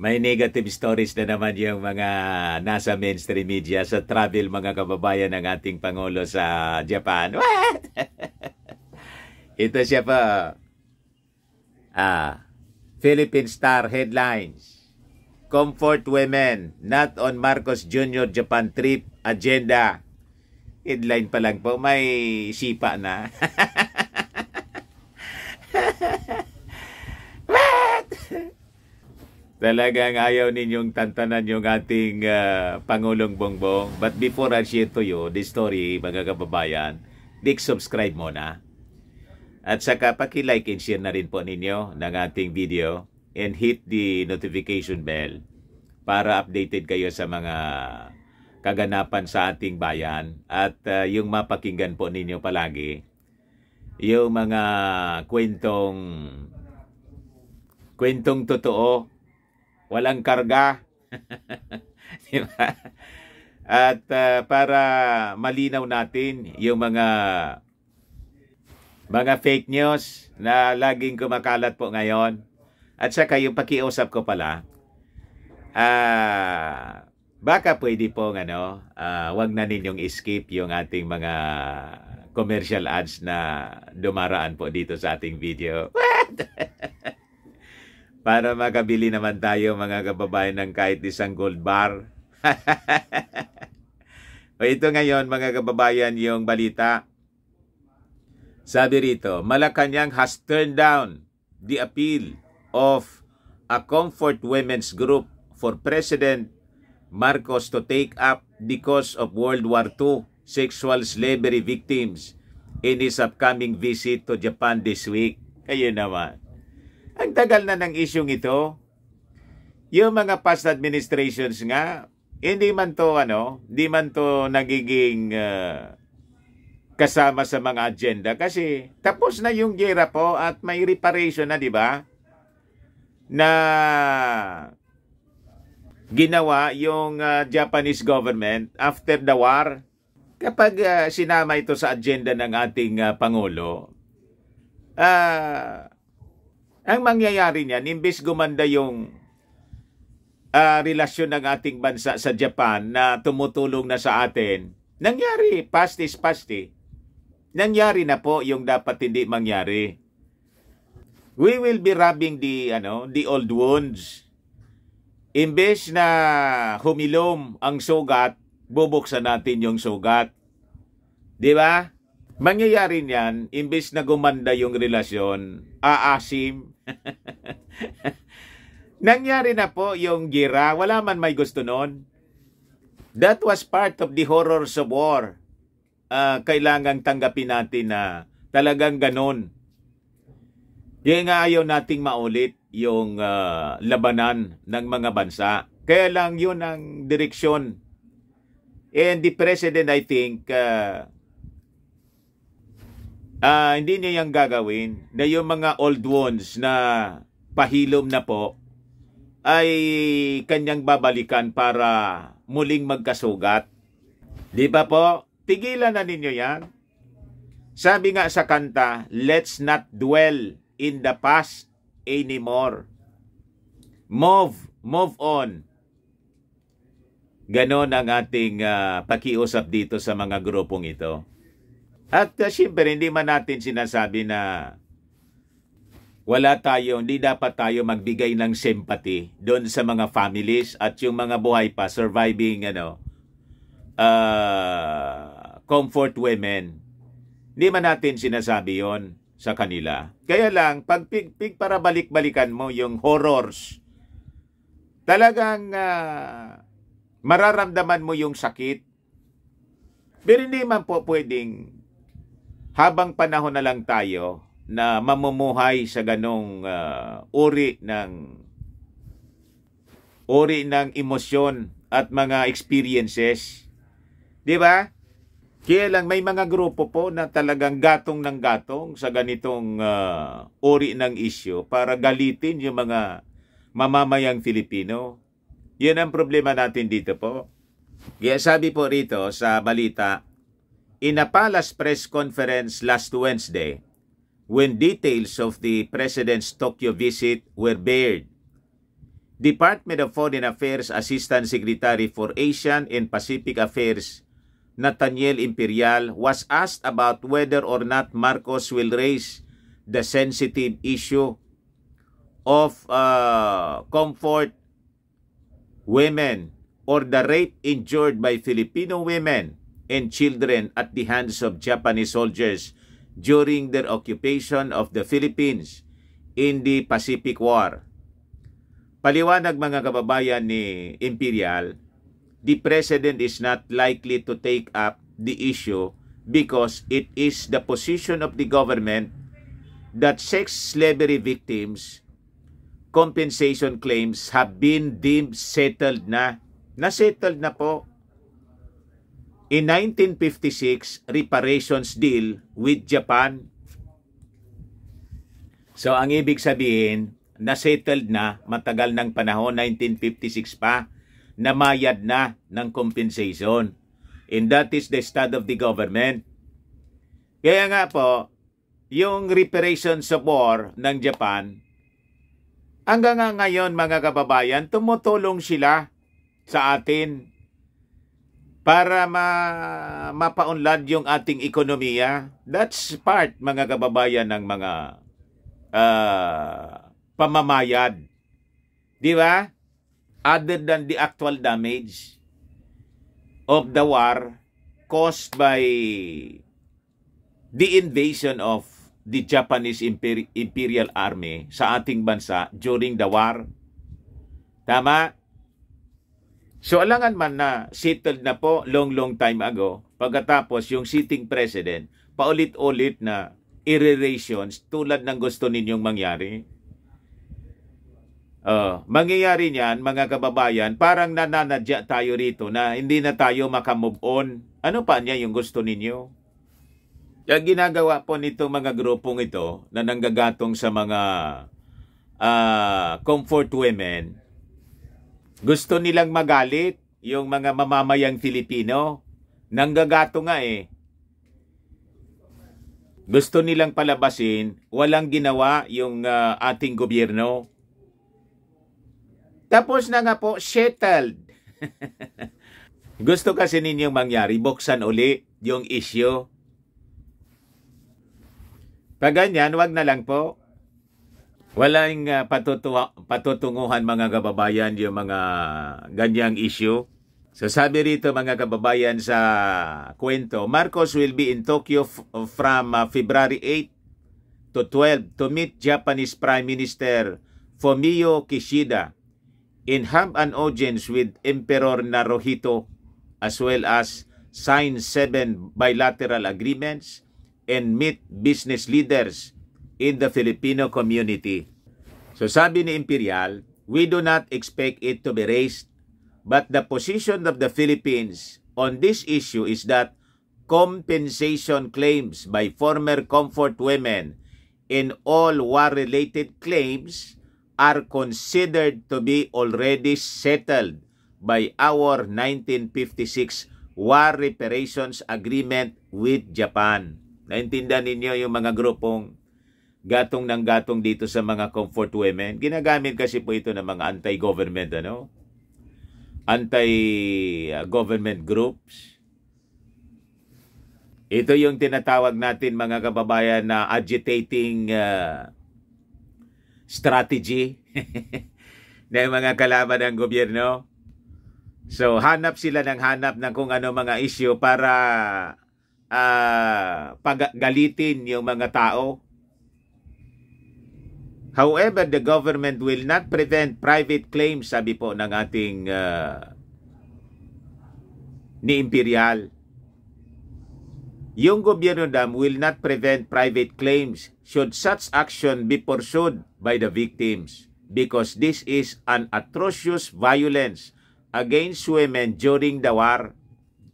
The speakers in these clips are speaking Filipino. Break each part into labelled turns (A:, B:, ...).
A: May negative stories na naman yung mga nasa mainstream media sa travel mga kababayan ng ating Pangulo sa Japan. What? Ito siya pa. Philippine Star headlines. Comfort women not on Marcos Jr. Japan trip agenda. Headline pa lang po, may sipa na. Talagang ayaw ninyong tantanan yung ating Pangulong Bongbong. But before I share to you the story, mga kababayan, click subscribe muna. At saka paki-like and share na rin po ninyo ng ating video and hit the notification bell para updated kayo sa mga kaganapan sa ating bayan. At yung mapakinggan po ninyo palagi, yung mga kwentong totoo, walang karga. Diba? At para malinaw natin yung mga fake news na laging kumakalat po ngayon. At saka yung pakiusap ko pala, baka pwede pong wag na ninyong skip yung ating mga commercial ads na dumaraan po dito sa ating video. Para makabili naman tayo mga kababayan ng kahit isang gold bar. O ito ngayon mga kababayan yung balita. Sabi rito, Malacanang has turned down the appeal of a Comfort Women's Group for President Marcos to take up the cause of World War II sexual slavery victims in his upcoming visit to Japan this week. Kayo naman. Ang tagal na ng isyong ito. Yung mga past administrations nga, hindi man to nagiging kasama sa mga agenda kasi tapos na yung gera po at may reparation na, di ba? Na ginawa yung Japanese government after the war. Kapag sinama ito sa agenda ng ating Pangulo, ang mangyayari niyan, imbes gumanda yung relasyon ng ating bansa sa Japan na tumutulong na sa atin, nangyari, past is past eh. Nangyari na po yung dapat hindi mangyari. We will be rubbing the old wounds. Imbes na humilom ang sugat, bubuksan natin yung sugat. Di ba? Mangyayari niyan, imbes na gumanda yung relasyon, aasim. Nangyari na po yung gira, wala man may gusto nun. That was part of the horrors of war. Kailangang tanggapin natin na talagang ganon. Kaya nga ayaw nating maulit yung labanan ng mga bansa. Kaya lang yun ang direksyon. And the President, I think, hindi niya yung gagawin na yung mga old wounds na pahilom na po ay kanyang babalikan para muling magkasugat. Di ba po? Tigilan na ninyo yan. Sabi nga sa kanta, let's not dwell in the past anymore. Move on. Ganon ang ating pakiusap dito sa mga grupong ito. At siyempre, hindi man natin sinasabi na hindi dapat tayo magbigay ng sympathy doon sa mga families at yung mga buhay pa, surviving, comfort women. Hindi man natin sinasabi yon sa kanila. Kaya lang, pag para balik-balikan mo yung horrors, talagang mararamdaman mo yung sakit. Pero hindi man po pwedeng habang panahon na lang tayo na mamumuhay sa ganong uri ng emosyon at mga experiences. Di ba? Kaya lang may mga grupo po na talagang gatong ng gatong sa ganitong uri ng issue para galitin yung mga mamamayang Filipino. Yan ang problema natin dito po. Kaya sabi po rito sa balita, in a palace press conference last Wednesday, when details of the President's Tokyo visit were bared, Department of Foreign Affairs Assistant Secretary for Asian and Pacific Affairs Nathaniel Imperial was asked about whether or not Marcos will raise the sensitive issue of comfort women or the rape endured by Filipino women and children at the hands of Japanese soldiers during their occupation of the Philippines in the Pacific War. Paliwanag mga kababayan ni Imperial, the President is not likely to take up the issue because it is the position of the government that sex slavery victims' compensation claims have been deemed settled na. Na-settled na po. In 1956, reparations deal with Japan. So, ang ibig sabihin, na-settled na, matagal ng panahon, 1956 pa, namayad na ng compensation. And that is the stand of the government. Kaya nga po, yung reparations of war ng Japan, hanggang nga ngayon mga kababayan, tumutulong sila sa atin para mapaunlad yung ating ekonomiya. That's part mga kababayan ng mga pamamayad. Di ba? Other than the actual damage of the war caused by the invasion of the Japanese Imperial Army sa ating bansa during the war. Tama? So alangan man na settled na po long time ago, pagkatapos yung sitting president paulit-ulit na irrelations tulad ng gusto ninyong mangyari. Mangyayari niyan, mga kababayan, parang nananadya tayo rito na hindi na tayo makamove on. Ano pa niya yung gusto ninyo? Yung ginagawa po nito mga grupong ito na nanggagatong sa mga comfort women, gusto nilang magalit yung mga mamamayang Filipino. Nanggagato nga eh. Gusto nilang palabasin, walang ginawa yung ating gobyerno. Tapos na nga po, settled. Gusto kasi ninyong mangyari, buksan uli yung issue. Pag ganyan, wag na lang po. Walang patutunguhan mga kababayan yung mga ganyang issue. So sabi rito mga kababayan sa kwento, Marcos will be in Tokyo from February 8 to 12 to meet Japanese Prime Minister Fumio Kishida and have an audience with Emperor Naruhito as well as sign 7 bilateral agreements and meet business leaders in the Filipino community. So sabi ni Imperial, we do not expect it to be raised, but the position of the Philippines on this issue is that compensation claims by former comfort women and all war-related claims are considered to be already settled by our 1956 War Reparations Agreement with Japan. Naintindihan ninyo yung mga grupong gatong ng gatong dito sa mga comfort women? Ginagamit kasi po ito ng mga anti-government, anti-government groups. Ito yung tinatawag natin mga kababayan na agitating strategy ng mga kalaban ng gobyerno. So, hanap sila ng kung ano mga issue para pagalitin yung mga tao. However, the government will not prevent private claims, sabi po ng ating ni Imperial. Yung gobyerno will not prevent private claims should such action be pursued by the victims because this is an atrocious violence against women during the war.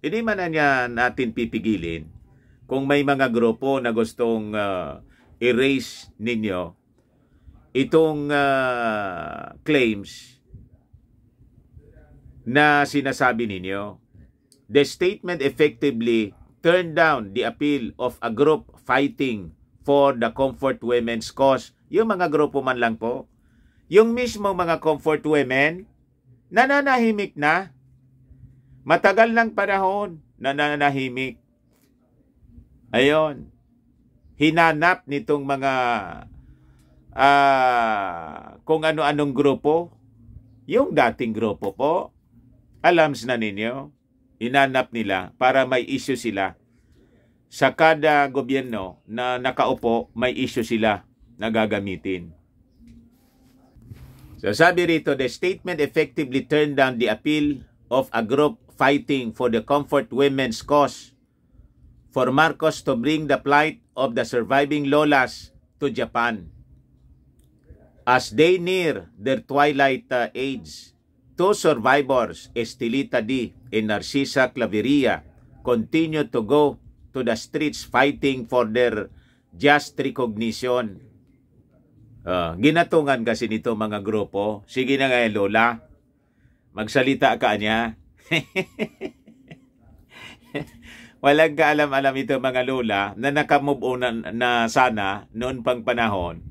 A: Hindi man na niya natin pipigilin kung may mga grupo na gustong erase ninyo itong claims na sinasabi ninyo. The statement effectively turned down the appeal of a group fighting for the comfort women's cause. Yung mga grupo man lang po, yung mismo mga comfort women, nananahimik na. Matagal ng panahon, nananahimik. Ayon, hinanap nitong mga kung ano-anong grupo, yung dating grupo po, alams na ninyo, hinanap nila para may issue sila. Sa kada gobyerno na nakaupo, may issue sila na gagamitin. So sabi rito, the statement effectively turned down the appeal of a group fighting for the comfort women's cause for Marcos to bring the plight of the surviving lolas to Japan. As they near their twilight age, two survivors, Estelita D. and Narcisa Claveria, continue to go to the streets fighting for their just recognition. Ginatungan kasi nito mga grupo. Sige na nga lola, magsalita ka niya. Walang kaalam-alam ito mga lola na nakamove on na sana noon pang panahon.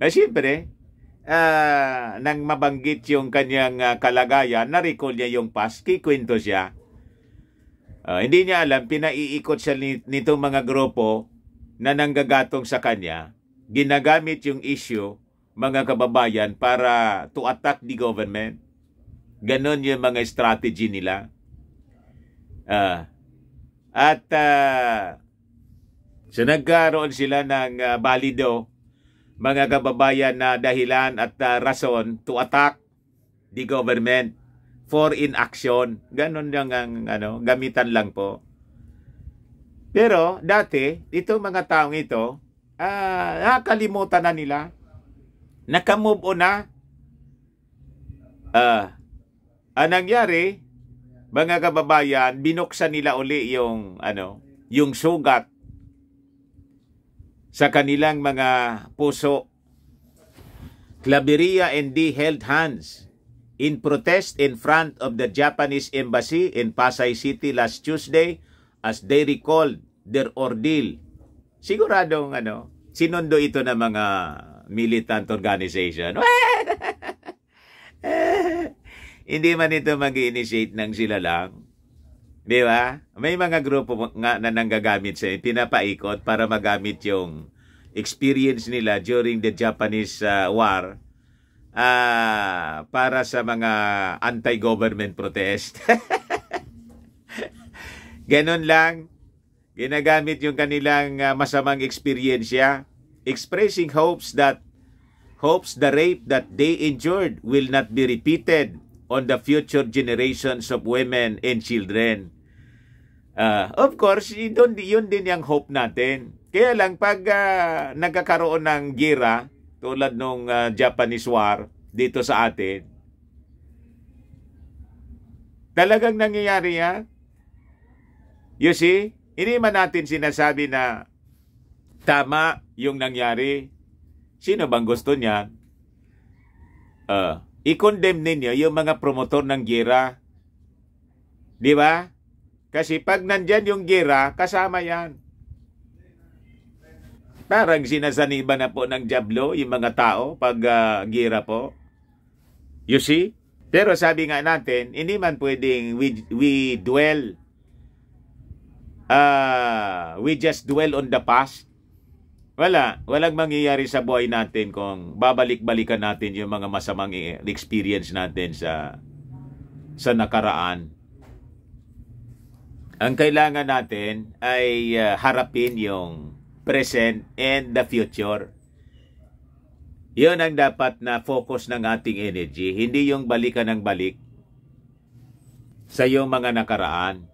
A: Siyempre, nang mabanggit yung kanyang kalagayan, na-recall niya yung past, kikwento siya. Hindi niya alam, pinaiikot siya nitong mga grupo na nanggagatong sa kanya, ginagamit yung issue, mga kababayan, para to attack the government. Ganon yung mga strategy nila. So nagkaroon sila ng balido, mga kababayan, na dahilan at rason to attack the government for inaction. Ganon yung gamitan lang po. Pero dati, itong mga taong ito, nakalimutan na nila. Nakamove on na. Ang nangyari, mga kababayan, binuksan nila uli yung sugat sa kanilang mga puso. Claveria and D held hands in protest in front of the Japanese embassy in Pasay City last Tuesday as they recalled their ordeal. Siguradong sinundo ito ng mga militant organization. Hindi man ito mag-initiate ng sila lang. Di ba? May mga grupo nga na nanggagamit sa pinapaikot para magamit yung experience nila during the Japanese war para sa mga anti-government protest. Ganon lang. Ginagamit yung kanilang masamang eksperyensya, expressing hopes the rape that they endured will not be repeated on the future generations of women and children. Of course, yun din yung hope natin. Kaya lang, pag nagkakaroon ng gira, tulad nung Japanese war dito sa atin, talagang nangyayari yan. You see, hindi man natin sinasabi na tama yung nangyari. Sino bang gusto niyan? I-condemn ninyo yung mga promotor ng gira. Di ba? Kasi pag nandyan yung gira, kasama yan. Parang sinasaniba na po ng Diablo yung mga tao pag gira po. You see? Pero sabi nga natin, hindi man pwedeng we just dwell on the past. Walang mangyayari sa buhay natin kung babalik-balikan natin yung mga masamang experience natin sa nakaraan. Ang kailangan natin ay harapin yung present and the future. Yun ang dapat na focus ng ating energy, hindi yung balikan ng balik sa yung mga nakaraan.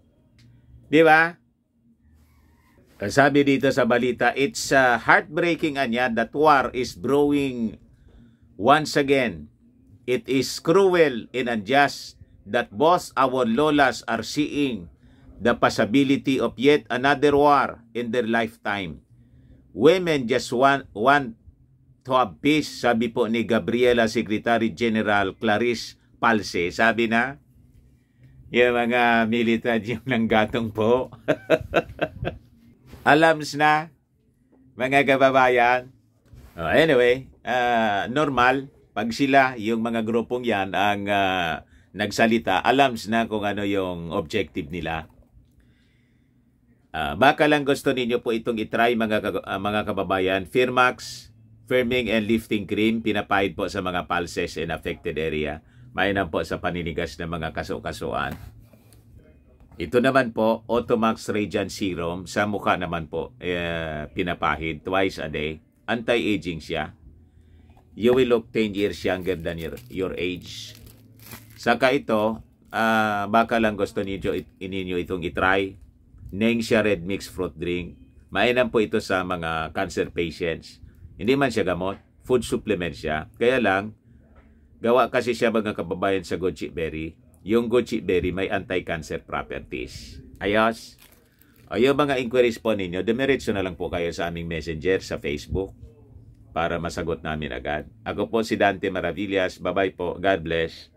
A: Di ba? Sabi dito sa balita, it's heartbreaking that war is brewing once again. It is cruel and unjust that both our lolas are seeing the possibility of yet another war in their lifetime. Women just want to have peace, sabi po ni Gabriela Secretary General Clarice Palse. Sabi na, yung mga militant yung nanggatong po. Alams na, mga kababayan. Anyway, normal Pag sila, yung mga grupong yan, ang nagsalita, alam na kung ano yung objective nila. Baka lang gusto ninyo po itong itry mga kababayan. Firmax, Firming and Lifting Cream, pinapahid po sa mga pulses and affected area. Mainam po sa paninigas ng mga kaso-kasuan. Ito naman po, Automax Radiant Serum, sa mukha naman po, pinapahid twice a day. Anti-aging siya. You will look 10 years younger than your age. Saka ito, baka lang gusto ninyo itong itry. Nengxia Red Mix Fruit Drink. Mainam po ito sa mga cancer patients. Hindi man siya gamot, food supplement siya. Kaya lang, gawa kasi siya mga kababayan sa goji berry. Yung goji berry may anti-cancer properties. Ayos. O yung mga inquiries po ninyo, dumiretso na lang po kayo sa aming messenger sa Facebook para masagot namin agad. Ako po si Dante Maravillas. Bye-bye po. God bless.